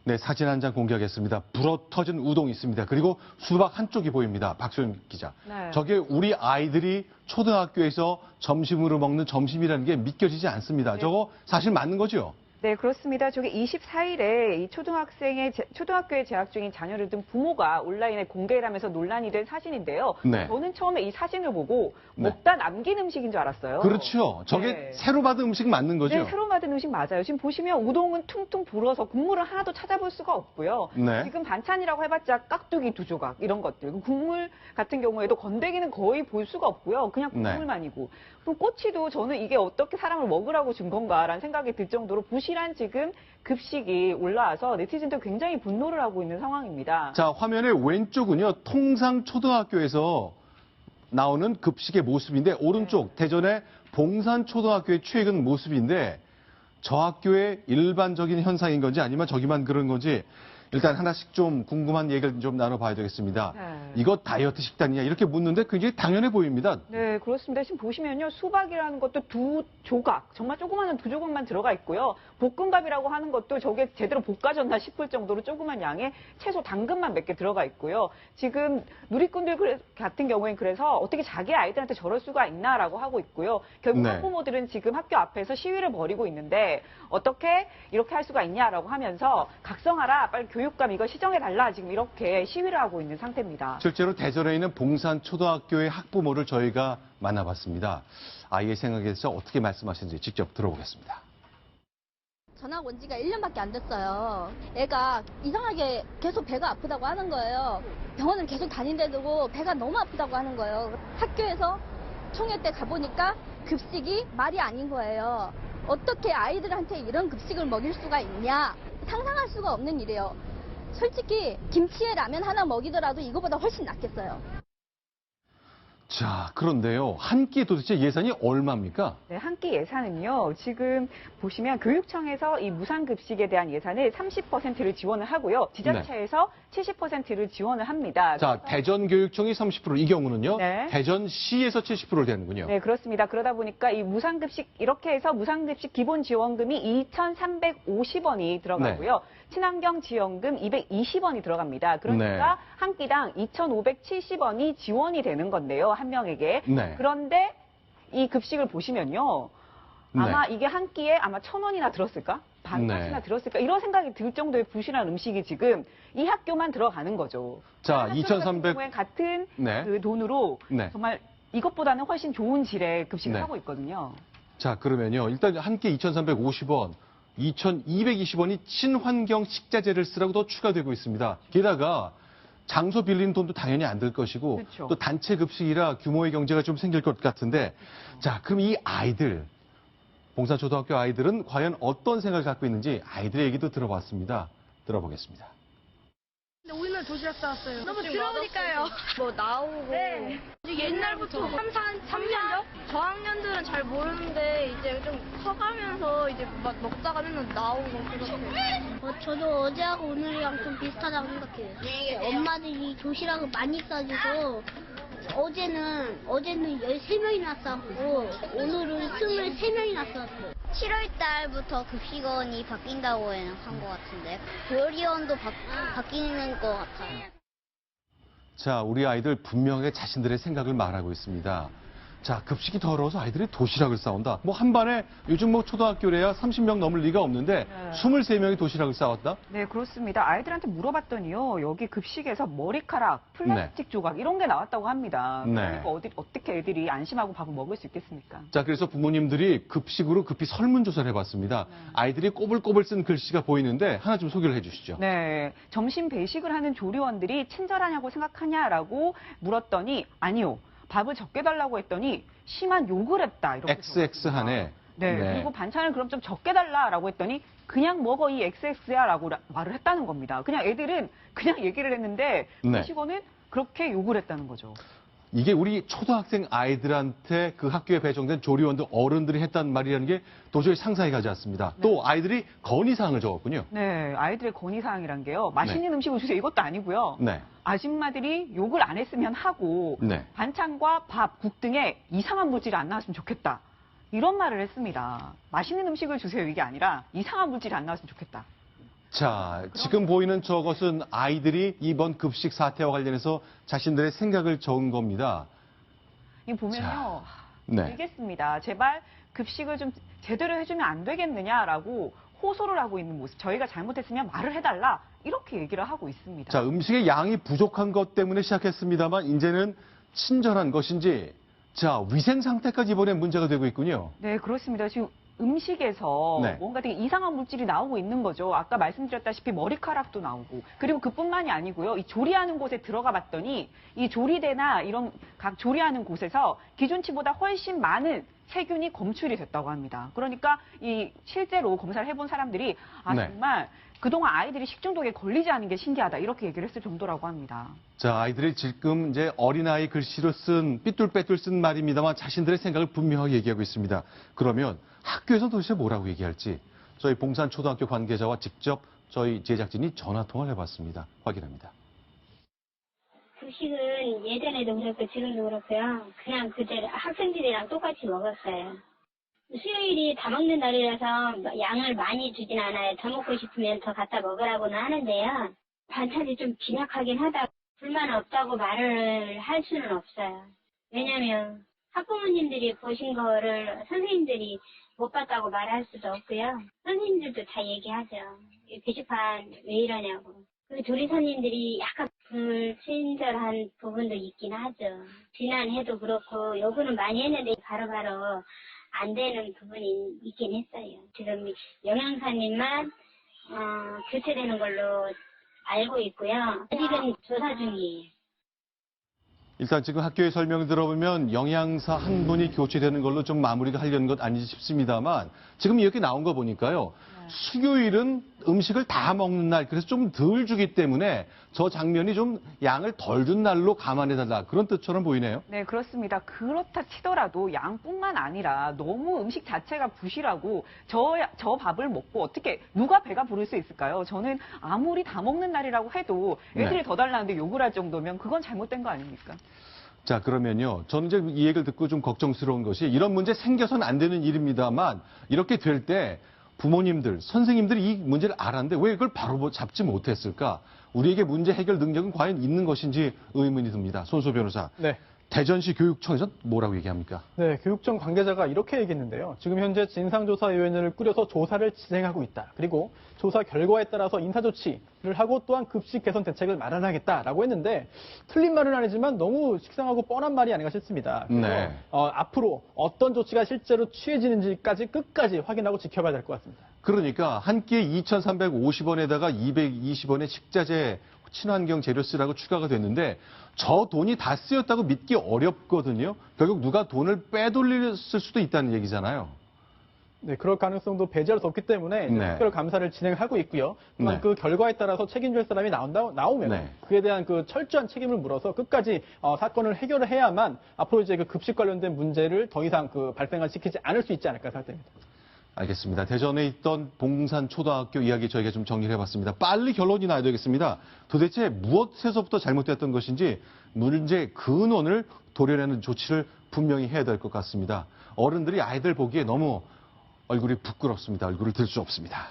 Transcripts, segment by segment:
네, 사진 한 장 공개하겠습니다. 불어터진 우동이 있습니다. 그리고 수박 한쪽이 보입니다. 박소영 기자. 네. 저게 우리 아이들이 초등학교에서 점심으로 먹는 점심이라는 게 믿겨지지 않습니다. 네. 저거 사실 맞는 거죠? 네, 그렇습니다. 저게 24일에 이 초등학교에 재학 중인 자녀를 둔 부모가 온라인에 공개를 하면서 논란이 된 사진인데요. 네. 저는 처음에 이 사진을 보고 네. 먹다 남긴 음식인 줄 알았어요. 그렇죠. 저게 네. 새로 받은 음식 맞는 거죠? 네, 새로 받은 음식 맞아요. 지금 보시면 우동은 퉁퉁 불어서 국물을 하나도 찾아볼 수가 없고요. 네. 지금 반찬이라고 해봤자 깍두기 2조각 이런 것들. 국물 같은 경우에도 건더기는 거의 볼 수가 없고요. 그냥 네. 국물만이고. 그럼 꼬치도 저는 이게 어떻게 사람을 먹으라고 준 건가라는 생각이 들 정도로 부실한 지금 급식이 올라와서 네티즌들 굉장히 분노를 하고 있는 상황입니다. 자, 화면의 왼쪽은요, 통상 초등학교에서 나오는 급식의 모습인데, 오른쪽 대전의 봉산초등학교의 최근 모습인데, 저 학교의 일반적인 현상인 건지 아니면 저기만 그런 건지, 일단 하나씩 좀 궁금한 얘기를 좀 나눠봐야 되겠습니다. 네. 이거 다이어트 식단이냐? 이렇게 묻는데 굉장히 당연해 보입니다. 네, 그렇습니다. 지금 보시면요. 수박이라는 것도 2조각, 정말 조그마한 2조각만 들어가 있고요. 볶음밥이라고 하는 것도 저게 제대로 볶아졌나 싶을 정도로 조그만 양의 채소 당근만 몇 개 들어가 있고요. 지금 누리꾼들 같은 경우엔 그래서 어떻게 자기 아이들한테 저럴 수가 있나라고 하고 있고요. 결국 네. 학부모들은 지금 학교 앞에서 시위를 벌이고 있는데 어떻게 이렇게 할 수가 있냐라고 하면서 각성하라, 빨리 교육감 이거 시정해달라, 지금 이렇게 시위를 하고 있는 상태입니다. 실제로 대전에 있는 봉산초등학교의 학부모를 저희가 만나봤습니다. 아이의 생각에 대해서 어떻게 말씀하시는지 직접 들어보겠습니다. 전학 온 지가 1년밖에 안 됐어요. 애가 이상하게 계속 배가 아프다고 하는 거예요. 병원을 계속 다닌데도 배가 너무 아프다고 하는 거예요. 학교에서 총회 때 가보니까 급식이 말이 아닌 거예요. 어떻게 아이들한테 이런 급식을 먹일 수가 있냐. 상상할 수가 없는 일이에요. 솔직히 김치에 라면 하나 먹이더라도 이거보다 훨씬 낫겠어요. 자, 그런데요. 한 끼에 도대체 예산이 얼마입니까? 네, 한 끼 예산은요. 지금 보시면 교육청에서 이 무상급식에 대한 예산을 30%를 지원을 하고요. 지자체에서 70%를 지원을 합니다. 자, 대전교육청이 30%, 이 경우는요. 네. 대전시에서 70%를 되는군요. 네, 그렇습니다. 그러다 보니까 이 무상급식, 이렇게 해서 무상급식 기본 지원금이 2,350원이 들어가고요. 친환경 지원금 220원이 들어갑니다. 그러니까 네. 한 끼당 2,570원이 지원이 되는 건데요. 한 명에게. 네. 그런데 이 급식을 보시면요. 아마 이게 한 끼에 아마 1,000원이나 들었을까? 반값이나 네. 들었을까? 이런 생각이 들 정도의 부실한 음식이 지금 이 학교만 들어가는 거죠. 자, 다른 학교 2,300 같은 경우엔 같은 네. 그 돈으로 네. 정말 이것보다는 훨씬 좋은 질의 급식을 네. 하고 있거든요. 자, 그러면요. 일단 한 끼 2,350원, 2,220원이 친환경 식자재를 쓰라고 더 추가되고 있습니다. 게다가 장소 빌리는 돈도 당연히 안 들 것이고 그렇죠. 또 단체 급식이라 규모의 경제가 좀 생길 것 같은데 자, 그럼 이 아이들, 봉산초등학교 아이들은 과연 어떤 생각을 갖고 있는지 아이들의 얘기도 들어봤습니다. 들어보겠습니다. 근데 우리는 도시락 싸왔어요. 너무 들어오니까요. 뭐 나오고. 네. 옛날부터 3년 전? 저학년들은 잘 모르는데 이제 좀 커가면서 이제 막 먹다가 맨날 나오고 그렇게. 저도 어제하고 오늘이랑 좀 비슷하다고 생각해요. 엄마들이 도시락을 많이 싸주고 어제는 13명이나 쌌고 오늘은 23명이나 쌌어요. 7월 달부터 급식원이 바뀐다고 한 것 같은데 조리원도 바뀌는 것 같아요. 자, 우리 아이들 분명하게 자신들의 생각을 말하고 있습니다. 자, 급식이 더러워서 아이들이 도시락을 싸온다. 뭐 한 반에 요즘 뭐 초등학교래야 30명 넘을 리가 없는데 네. 23명이 도시락을 싸왔다? 네, 그렇습니다. 아이들한테 물어봤더니요. 여기 급식에서 머리카락, 플라스틱 조각 이런 게 나왔다고 합니다. 네. 그러니까 어떻게 애들이 안심하고 밥을 먹을 수 있겠습니까? 자, 그래서 부모님들이 급식으로 급히 설문조사를 해봤습니다. 아이들이 꼬불꼬불 쓴 글씨가 보이는데 하나 좀 소개를 해주시죠. 네, 점심 배식을 하는 조리원들이 친절하냐고 생각하냐라고 물었더니 아니요. 밥을 적게 달라고 했더니 심한 욕을 했다. 이렇게 XX하네. 네, 네. 그리고 반찬을 그럼 좀 적게 달라라고 했더니 그냥 먹어 이 XX야라고 말을 했다는 겁니다. 그냥 애들은 그냥 얘기를 했는데 네. 시고는 그렇게 욕을 했다는 거죠. 이게 우리 초등학생 아이들한테 그 학교에 배정된 조리원들 어른들이 했다는 말이라는 게 도저히 상상이 가지 않습니다. 또 아이들이 건의사항을 적었군요. 네, 아이들의 건의사항이란 게요. 맛있는 음식을 주세요. 이것도 아니고요. 네. 아줌마들이 욕을 안 했으면 하고 네. 반찬과 밥, 국 등에 이상한 물질이 안 나왔으면 좋겠다. 이런 말을 했습니다. 맛있는 음식을 주세요. 이게 아니라 이상한 물질이 안 나왔으면 좋겠다. 자, 지금 보이는 저것은 아이들이 이번 급식 사태와 관련해서 자신들의 생각을 적은 겁니다. 이 보면요. 자, 네. 알겠습니다. 제발 급식을 좀 제대로 해주면 안 되겠느냐라고 호소를 하고 있는 모습. 저희가 잘못했으면 말을 해달라. 이렇게 얘기를 하고 있습니다. 자, 음식의 양이 부족한 것 때문에 시작했습니다만 이제는 친절한 것인지 자, 위생 상태까지 이번에 문제가 되고 있군요. 네, 그렇습니다. 지금 음식에서 네. 뭔가 되게 이상한 물질이 나오고 있는 거죠. 아까 말씀드렸다시피 머리카락도 나오고. 그리고 그뿐만이 아니고요. 이 조리하는 곳에 들어가 봤더니 이 조리대나 이런 각 조리하는 곳에서 기준치보다 훨씬 많은 세균이 검출이 됐다고 합니다. 그러니까 이 실제로 검사를 해본 사람들이 네. 정말 그동안 아이들이 식중독에 걸리지 않은 게 신기하다. 이렇게 얘기를 했을 정도라고 합니다. 자, 아이들이 지금 이제 어린아이 글씨로 쓴 삐뚤빼뚤 쓴 말입니다만 자신들의 생각을 분명하게 얘기하고 있습니다. 그러면 학교에서 도대체 뭐라고 얘기할지 저희 봉산초등학교 관계자와 직접 저희 제작진이 전화 통화를 해봤습니다. 확인합니다. 급식은 예전에도 그렇고 지금도 그렇고요. 그냥 그대로 학생들이랑 똑같이 먹었어요. 수요일이 다 먹는 날이라서 양을 많이 주진 않아요. 더 먹고 싶으면 더 갖다 먹으라고는 하는데요. 반찬이 좀 빈약하긴 하다. 불만 없다고 말을 할 수는 없어요. 왜냐면 학부모님들이 보신 거를 선생님들이 못 봤다고 말할 수도 없고요. 선생님들도 다 얘기하죠. 게시판 왜 이러냐고. 그 조리사님들이 약간 불친절한 부분도 있긴 하죠. 지난해도 그렇고 요구는 많이 했는데 바로바로 안 되는 부분이 있긴 했어요. 지금 영양사님만 교체되는 걸로 알고 있고요. 아직은 조사 중이에요. 일단 지금 학교의 설명 들어보면 영양사 한 분이 교체되는 걸로 좀 마무리를 하려는 것 아닌지 싶습니다만 지금 이렇게 나온 거 보니까요. 수요일은 음식을 다 먹는 날, 그래서 좀 덜 주기 때문에 저 장면이 좀 양을 덜 준 날로 감안해달라. 그런 뜻처럼 보이네요. 네, 그렇습니다. 그렇다 치더라도 양뿐만 아니라 너무 음식 자체가 부실하고 저 밥을 먹고 어떻게 누가 배가 부를 수 있을까요? 저는 아무리 다 먹는 날이라고 해도 애들이 네. 더 달라는데 욕을 할 정도면 그건 잘못된 거 아닙니까? 자, 그러면요. 저는 이제 이 얘기를 듣고 좀 걱정스러운 것이 이런 문제 생겨서는 안 되는 일입니다만 이렇게 될 때 부모님들, 선생님들이 이 문제를 알았는데 왜 이걸 바로 잡지 못했을까? 우리에게 문제 해결 능력은 과연 있는 것인지 의문이 듭니다. 손소 변호사. 네. 대전시 교육청에서 뭐라고 얘기합니까? 네, 교육청 관계자가 이렇게 얘기했는데요. 지금 현재 진상조사위원회를 꾸려서 조사를 진행하고 있다. 그리고 조사 결과에 따라서 인사조치를 하고 또한 급식 개선 대책을 마련하겠다라고 했는데 틀린 말은 아니지만 너무 식상하고 뻔한 말이 아닌가 싶습니다. 그래서 네. 앞으로 어떤 조치가 실제로 취해지는지까지 끝까지 확인하고 지켜봐야 될 것 같습니다. 그러니까 한 끼에 2,350원에다가 220원의 식자재 친환경 재료 쓰라고 추가가 됐는데 저 돈이 다 쓰였다고 믿기 어렵거든요. 결국 누가 돈을 빼돌렸을 수도 있다는 얘기잖아요. 네, 그럴 가능성도 배제할 수 없기 때문에 이제 네. 특별 감사를 진행하고 있고요. 또한 네. 그 결과에 따라서 책임질 사람이 나오면 네. 그에 대한 그 철저한 책임을 물어서 끝까지 사건을 해결을 해야만 앞으로 이제 그 급식 관련된 문제를 더 이상 그 발생을 시키지 않을 수 있지 않을까 생각됩니다. 알겠습니다. 대전에 있던 봉산초등학교 이야기 저희가 좀 정리를 해봤습니다. 빨리 결론이 나야 되겠습니다. 도대체 무엇에서부터 잘못됐던 것인지 문제 근원을 도려내는 조치를 분명히 해야 될 것 같습니다. 어른들이 아이들 보기에 너무 얼굴이 부끄럽습니다. 얼굴을 들 수 없습니다.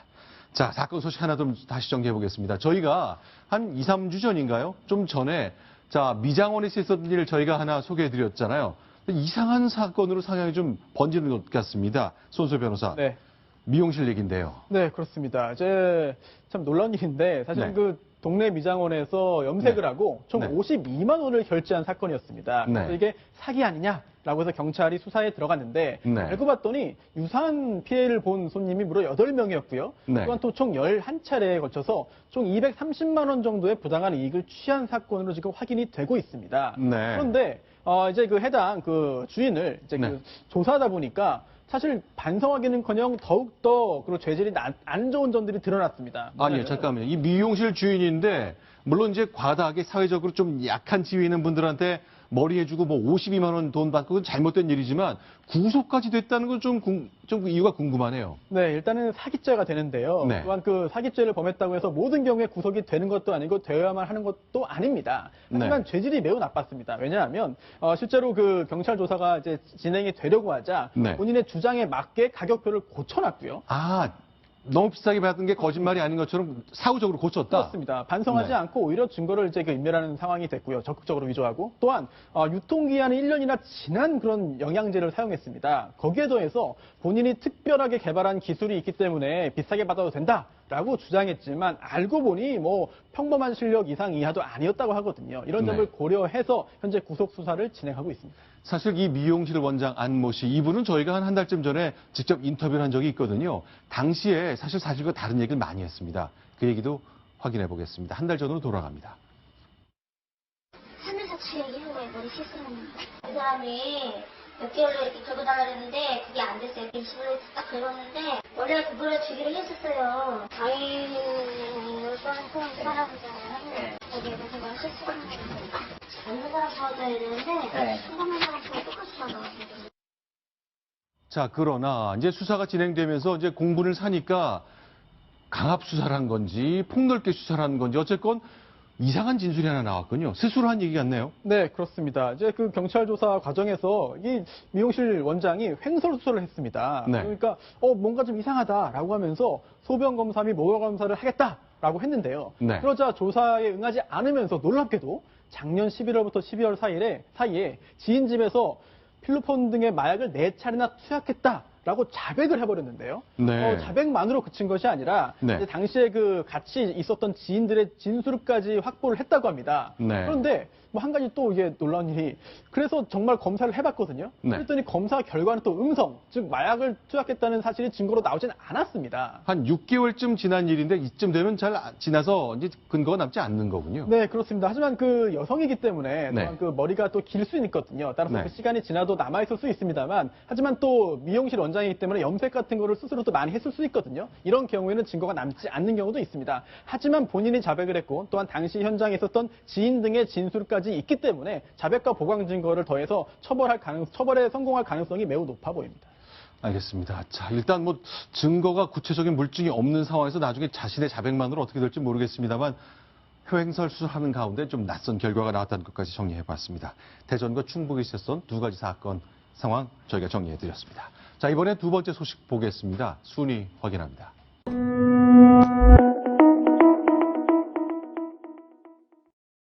자, 사건 소식 하나 좀 다시 정리해 보겠습니다. 저희가 한 2, 3주 전인가요? 좀 전에 자, 미장원에서 있었던 일 저희가 하나 소개해 드렸잖아요. 이상한 사건으로 상향이 좀 번지는 것 같습니다. 손소 변호사. 네. 미용실 얘기인데요. 네, 그렇습니다. 이제 참 놀라운 일인데 사실 네. 그 동네 미장원에서 염색을 네. 하고 총 네. 52만 원을 결제한 사건이었습니다. 네. 그래서 이게 사기 아니냐라고 해서 경찰이 수사에 들어갔는데 네. 알고 봤더니 유사한 피해를 본 손님이 무려 8명이었고요. 네. 또한 또 총 11차례에 걸쳐서 총 230만 원 정도의 부당한 이익을 취한 사건으로 지금 확인이 되고 있습니다. 네. 그런데 이제 그 해당 그 주인을 이제 네. 그 조사하다 보니까 사실 반성하기는커녕 더욱더 그리고 죄질이 안 좋은 점들이 드러났습니다. 아니요, 잠깐만요. 이 미용실 주인인데 물론 이제 과다하게 사회적으로 좀 약한 지위 있는 분들한테 머리 해주고 뭐 52만 원 돈 받고 그건 잘못된 일이지만 구속까지 됐다는 건 좀 이유가 궁금하네요. 네, 일단은 사기죄가 되는데요. 네. 또한 그 사기죄를 범했다고 해서 모든 경우에 구속이 되는 것도 아니고 되어야만 하는 것도 아닙니다. 하지만 네. 죄질이 매우 나빴습니다. 왜냐하면 실제로 그 경찰 조사가 이제 진행이 되려고 하자 네. 본인의 주장에 맞게 가격표를 고쳐놨고요. 아, 너무 비싸게 받은 게 거짓말이 아닌 것처럼 사후적으로 고쳤다. 그렇습니다. 반성하지 네. 않고 오히려 증거를 이제 인멸하는 상황이 됐고요. 적극적으로 위조하고 또한 유통기한이 1년이나 지난 그런 영양제를 사용했습니다. 거기에 더해서 본인이 특별하게 개발한 기술이 있기 때문에 비싸게 받아도 된다라고 주장했지만 알고 보니 뭐 평범한 실력 이상 이하도 아니었다고 하거든요. 이런 점을 네. 고려해서 현재 구속 수사를 진행하고 있습니다. 사실 이 미용실 원장 안모 씨, 이분은 저희가 한 달쯤 전에 직접 인터뷰를 한 적이 있거든요. 당시에 사실 사실과 다른 얘기를 많이 했습니다. 그 얘기도 확인해 보겠습니다. 한 달 전으로 돌아갑니다. 하면서 얘기한 거예요. 머리 실수하는 그 사람이 몇 개월로 이렇게 긁어달라 그랬는데 그게 안 됐어요. 일시불로 딱 긁었는데 원래 그거를 주기로 했었어요. 장애인을 써는 사람이잖아요. 거기에 대해서 내가 실수하는 거예요. 없는 사람 도와줘야 되는데 성공한 사람 똑같이 받아가지고. 자, 그러나 이제 수사가 진행되면서 이제 공분을 사니까 강압 수사를 한 건지 폭넓게 수사를 한 건지 어쨌건 이상한 진술이 하나 나왔군요. 스스로 한 얘기 같네요. 네, 그렇습니다. 이제 그 경찰 조사 과정에서 이 미용실 원장이 횡설수설을 했습니다. 네. 그러니까 뭔가 좀 이상하다라고 하면서 소변 검사 및 모발 검사를 하겠다라고 했는데요. 네. 그러자 조사에 응하지 않으면서 놀랍게도 작년 11월부터 12월 사이에 지인 집에서 필로폰 등의 마약을 4차례나 투약했다라고 자백을 해버렸는데요. 네. 자백만으로 그친 것이 아니라 네. 이제 당시에 그 같이 있었던 지인들의 진술까지 확보를 했다고 합니다. 네. 그런데 뭐 한 가지 또 이게 놀라운 일이 그래서 정말 검사를 해봤거든요. 네. 그랬더니 검사 결과는 또 음성, 즉 마약을 투약했다는 사실이 증거로 나오진 않았습니다. 한 6개월쯤 지난 일인데 이쯤 되면 잘 지나서 이제 근거가 남지 않는 거군요. 네, 그렇습니다. 하지만 그 여성이기 때문에 네. 또한 그 머리가 또 길 수 있거든요. 따라서 네. 그 시간이 지나도 남아있을 수 있습니다만, 하지만 또 미용실 원장이기 때문에 염색 같은 거를 스스로 또 많이 했을 수 있거든요. 이런 경우에는 증거가 남지 않는 경우도 있습니다. 하지만 본인이 자백을 했고, 또한 당시 현장에 있었던 지인 등의 진술까지 있기 때문에 자백과 보강 증거를 더해서 처벌에 성공할 가능성이 매우 높아 보입니다. 알겠습니다. 자, 일단 뭐 증거가 구체적인 물증이 없는 상황에서 나중에 자신의 자백만으로 어떻게 될지 모르겠습니다만 횡설 수사하는 가운데 좀 낯선 결과가 나왔다는 것까지 정리해봤습니다. 대전과 충북에 있었던 두 가지 사건 상황 저희가 정리해드렸습니다. 자, 이번에 두 번째 소식 보겠습니다. 순위 확인합니다.